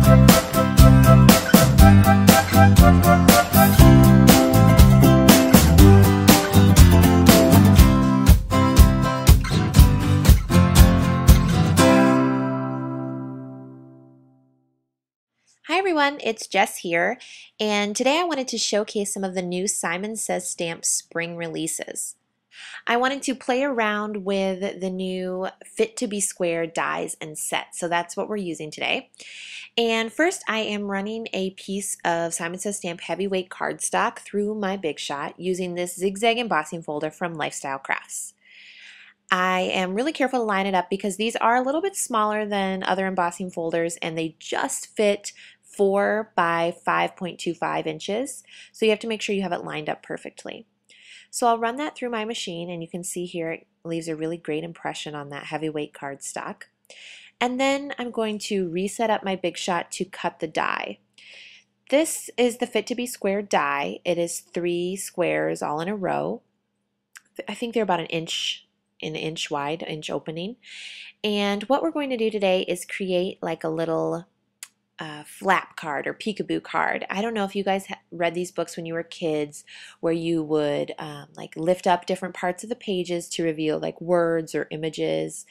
Hi everyone, it's Jess here, and today I wanted to showcase some of the new Simon Says Stamp spring releases. I wanted to play around with the new Fit to be Square dies and sets, so that's what we're using today. And first I am running a piece of Simon Says Stamp heavyweight cardstock through my Big Shot using this zigzag embossing folder from Lifestyle Crafts. I am really careful to line it up because these are a little bit smaller than other embossing folders and they just fit 4 by 5.25 inches. So you have to make sure you have it lined up perfectly. So I'll run that through my machine and you can see here it leaves a really great impression on that heavyweight cardstock. And then I'm going to reset up my Big Shot to cut the die. This is the Fit to be Square die. It is 3 squares all in a row. I think they're about an inch wide, inch opening. And what we're going to do today is create like a little flap card or peekaboo card. I don't know if you guys read these books when you were kids where you would like lift up different parts of the pages to reveal like words or images.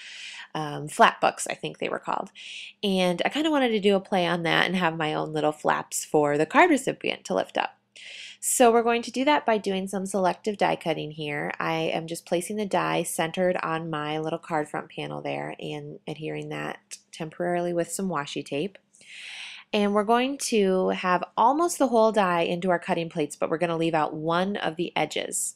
Flap books, I think they were called. And I kind of wanted to do a play on that and have my own little flaps for the card recipient to lift up. So we're going to do that by doing some selective die cutting here. I am just placing the die centered on my little card front panel there and adhering that temporarily with some washi tape. And we're going to have almost the whole die into our cutting plates, but we're going to leave out one of the edges.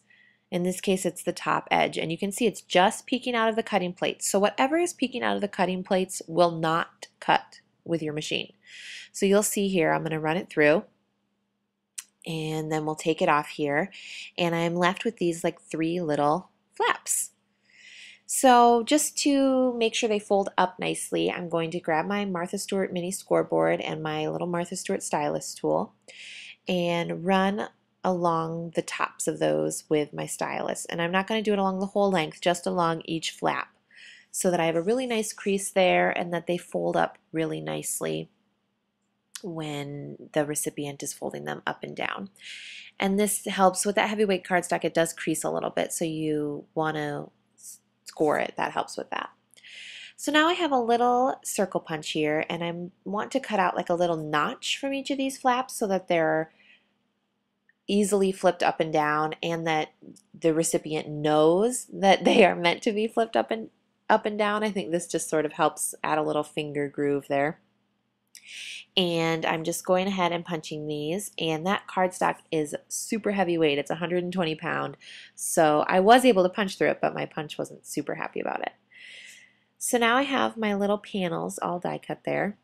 In this case, it's the top edge, and you can see it's just peeking out of the cutting plates. So whatever is peeking out of the cutting plates will not cut with your machine. So you'll see here, I'm going to run it through, and then we'll take it off here, and I'm left with these like 3 little flaps. So just to make sure they fold up nicely, I'm going to grab my Martha Stewart mini scoreboard and my little Martha Stewart stylus tool and run along the tops of those with my stylus. And I'm not going to do it along the whole length, just along each flap, so that I have a really nice crease there and that they fold up really nicely when the recipient is folding them up and down. And this helps with that heavyweight cardstock. It does crease a little bit, so you want to score it. That helps with that. So now I have a little circle punch here, and I want to cut out like a little notch from each of these flaps so that they're easily flipped up and down and that the recipient knows that they are meant to be flipped up and down. I think this just sort of helps add a little finger groove there. And I'm just going ahead and punching these, and that cardstock is super heavyweight. It's 120 pound, so I was able to punch through it, but my punch wasn't super happy about it. So now I have my little panels all die cut there,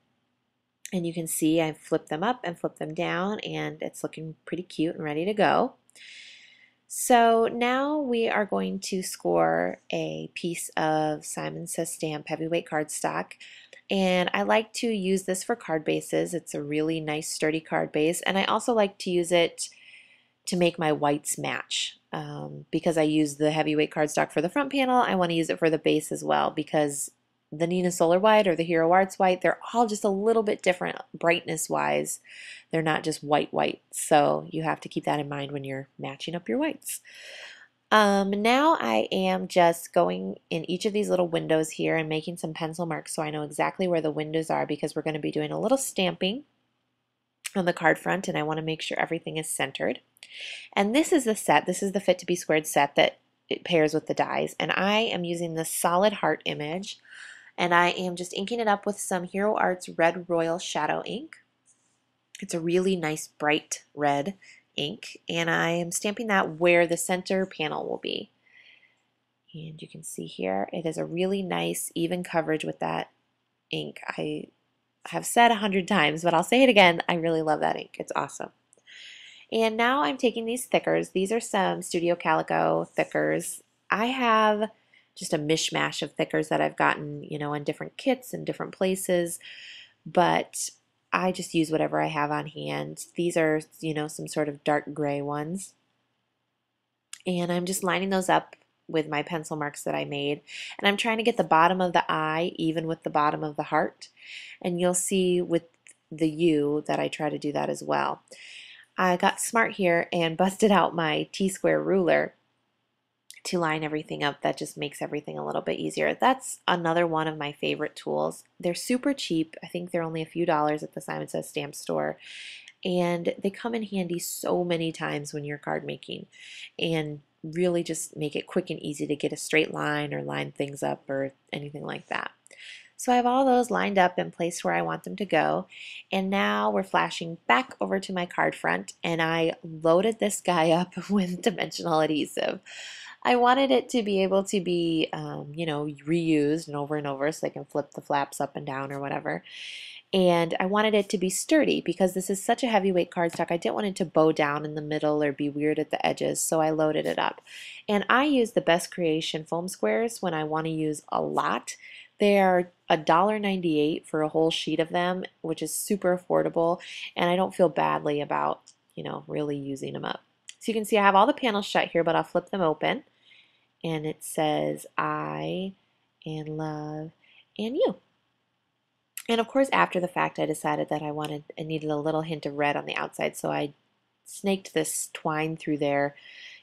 and you can see I flipped them up and flipped them down, and it's looking pretty cute and ready to go. So now we are going to score a piece of Simon Says Stamp heavyweight cardstock. And I like to use this for card bases. It's a really nice sturdy card base, and I also like to use it to make my whites match. Because I use the heavyweight cardstock for the front panel, I want to use it for the base as well, because the Nina Solar White or the Hero Arts White, they're all just a little bit different brightness wise. They're not just white, so you have to keep that in mind when you're matching up your whites. Now I am just going in each of these little windows here and making some pencil marks so I know exactly where the windows are, because we're going to be doing a little stamping on the card front, and I want to make sure everything is centered. And this is the set. This is the Fit to be Squared set that it pairs with the dies, and I am using the solid heart image, and I am just inking it up with some Hero Arts Red Royal Shadow ink. It's a really nice bright red ink, and I am stamping that where the center panel will be. And you can see here it is a really nice even coverage with that ink. I have said 100 times, but I'll say it again, I really love that ink. It's awesome. And now I'm taking these thickers. These are some Studio Calico thickers. I have just a mishmash of thickers that I've gotten, you know, in different kits and different places, but I just use whatever I have on hand. These are, you know, some sort of dark gray ones. And I'm just lining those up with my pencil marks that I made. And I'm trying to get the bottom of the eye even with the bottom of the heart. And you'll see with the U that I try to do that as well. I got smart here and busted out my T-square ruler to line everything up. That just makes everything a little bit easier. That's another one of my favorite tools. They're super cheap. I think they're only a few dollars at the Simon Says Stamp store, and they come in handy so many times when you're card making and really just make it quick and easy to get a straight line or line things up or anything like that. So I have all those lined up and placed where I want them to go. And now we're flashing back over to my card front, and I loaded this guy up with dimensional adhesive. I wanted it to be able to be, reused and over so they can flip the flaps up and down or whatever. And I wanted it to be sturdy because this is such a heavyweight cardstock. I didn't want it to bow down in the middle or be weird at the edges, so I loaded it up. And I use the Best Creation foam squares when I want to use a lot. They are $1.98 for a whole sheet of them, which is super affordable, and I don't feel badly about, really using them up. So you can see I have all the panels shut here, but I'll flip them open, and it says I and love and you. And of course, after the fact, I decided that I needed a little hint of red on the outside, so I snaked this twine through there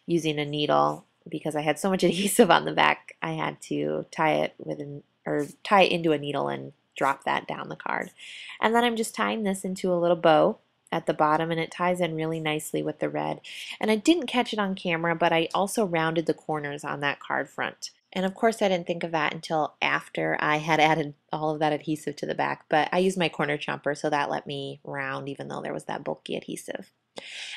using a needle. Because I had so much adhesive on the back, I had to tie it into a needle and drop that down the card. And then I'm just tying this into a little bow at the bottom, and it ties in really nicely with the red. And I didn't catch it on camera, but I also rounded the corners on that card front. And of course I didn't think of that until after I had added all of that adhesive to the back, but I used my corner chomper, so that let me round even though there was that bulky adhesive.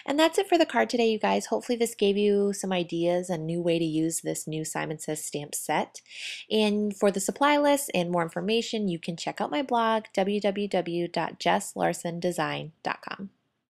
And that's it for the card today, you guys. Hopefully this gave you some ideas, a new way to use this new Simon Says stamp set. And for the supply list and more information, you can check out my blog, www.jesslarsondesign.com.